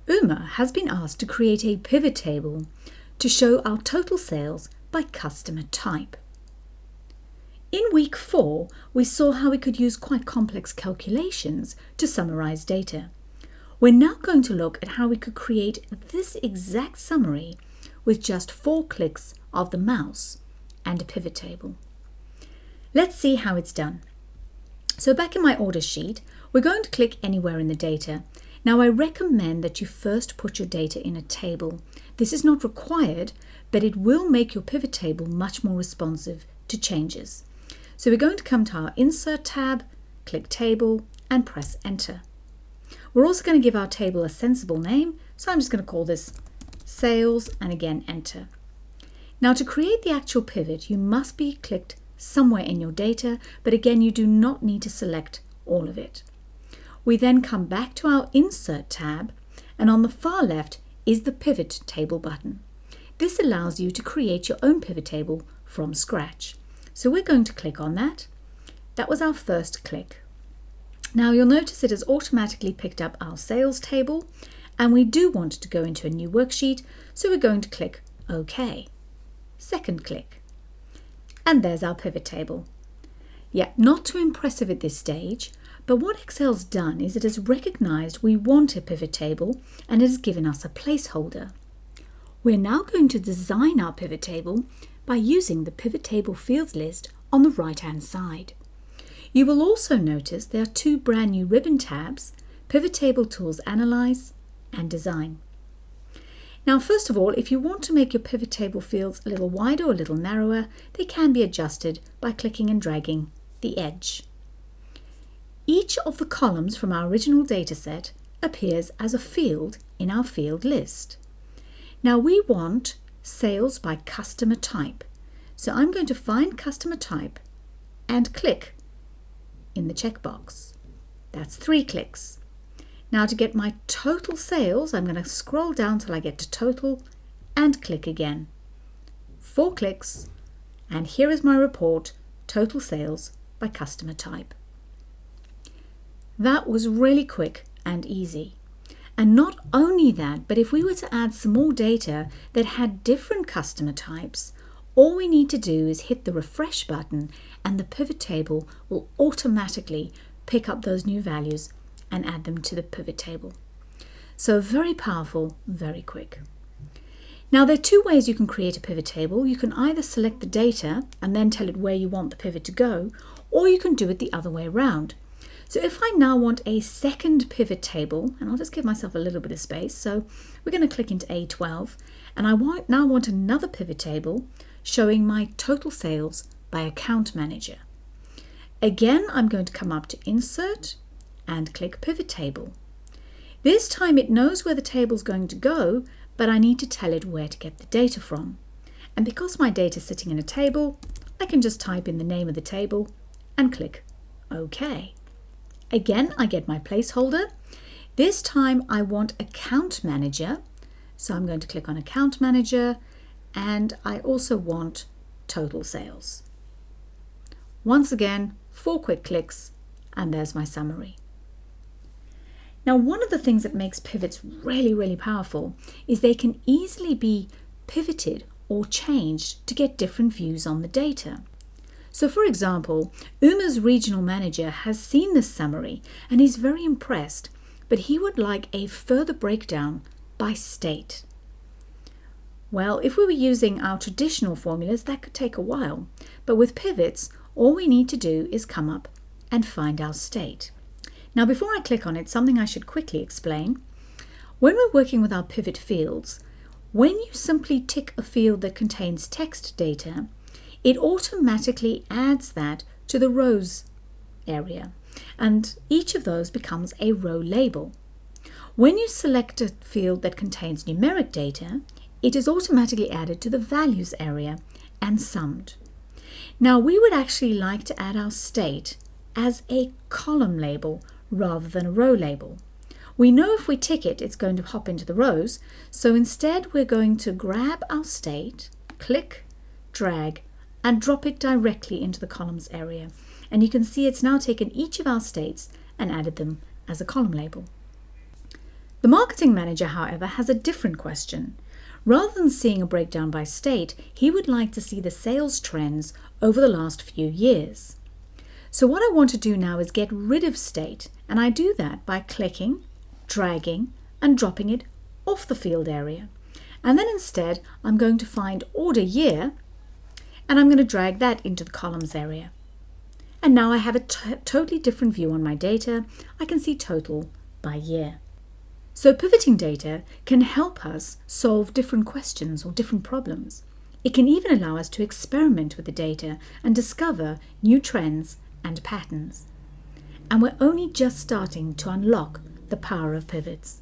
Uma has been asked to create a pivot table to show our total sales by customer type. In week 4, we saw how we could use quite complex calculations to summarize data. We're now going to look at how we could create this exact summary with just 4 clicks of the mouse and a pivot table. Let's see how it's done. So back in my order sheet, we're going to click anywhere in the data. Now I recommend that you first put your data in a table. This is not required, but it will make your pivot table much more responsive to changes. So we're going to come to our Insert tab, click Table, and press Enter. We're also going to give our table a sensible name, so I'm just going to call this Sales, and again Enter. Now to create the actual pivot, you must be clicked somewhere in your data, but again you do not need to select all of it. We then come back to our Insert tab, and on the far left is the Pivot Table button. This allows you to create your own pivot table from scratch. So we're going to click on that. That was our first click. Now you'll notice it has automatically picked up our sales table, and we do want to go into a new worksheet, so we're going to click OK. Second click. And there's our pivot table. Yeah, not too impressive at this stage, but what Excel's done is it has recognized we want a pivot table and it has given us a placeholder. We're now going to design our pivot table by using the pivot table fields list on the right-hand side. You will also notice there are 2 brand new ribbon tabs, Pivot Table Tools Analyze and Design. Now first of all, if you want to make your pivot table fields a little wider or a little narrower, they can be adjusted by clicking and dragging the edge. Each of the columns from our original dataset appears as a field in our field list. Now we want sales by customer type. So I'm going to find customer type and click in the checkbox. That's 3 clicks. Now to get my total sales, I'm going to scroll down till I get to total and click again. 4 clicks, and here is my report, total sales by customer type. That was really quick and easy. And not only that, but if we were to add some more data that had different customer types, all we need to do is hit the refresh button and the pivot table will automatically pick up those new values and add them to the pivot table. So very powerful, very quick. Now there are 2 ways you can create a pivot table. You can either select the data and then tell it where you want the pivot to go, or you can do it the other way around. So if I now want a second pivot table, and I'll just give myself a little bit of space, so we're going to click into A12, and I now want another pivot table showing my total sales by account manager. Again, I'm going to come up to Insert and click Pivot Table. This time it knows where the table is going to go, but I need to tell it where to get the data from. And because my data is sitting in a table, I can just type in the name of the table and click OK. Again, I get my placeholder. This time I want Account Manager, so I'm going to click on Account Manager, and I also want Total Sales. Once again, 4 quick clicks, and there's my summary. Now, one of the things that makes pivots really, really powerful is they can easily be pivoted or changed to get different views on the data. So for example, Uma's regional manager has seen this summary and he's very impressed, but he would like a further breakdown by state. Well, if we were using our traditional formulas, that could take a while, but with pivots, all we need to do is come up and find our state. Now, before I click on it, something I should quickly explain. When we're working with our pivot fields, when you simply tick a field that contains text data, it automatically adds that to the rows area, and each of those becomes a row label. When you select a field that contains numeric data, it is automatically added to the values area and summed. Now, we would actually like to add our state as a column label rather than a row label. We know if we tick it, it's going to hop into the rows, so instead we're going to grab our state, click, drag, and drop it directly into the columns area. And you can see it's now taken each of our states and added them as a column label. The marketing manager, however, has a different question. Rather than seeing a breakdown by state, he would like to see the sales trends over the last few years. So what I want to do now is get rid of state, and I do that by clicking, dragging, and dropping it off the field area. And then instead, I'm going to find order year, and I'm going to drag that into the columns area. And now I have a totally different view on my data. I can see total by year. So pivoting data can help us solve different questions or different problems. It can even allow us to experiment with the data and discover new trends and patterns. And we're only just starting to unlock the power of pivots.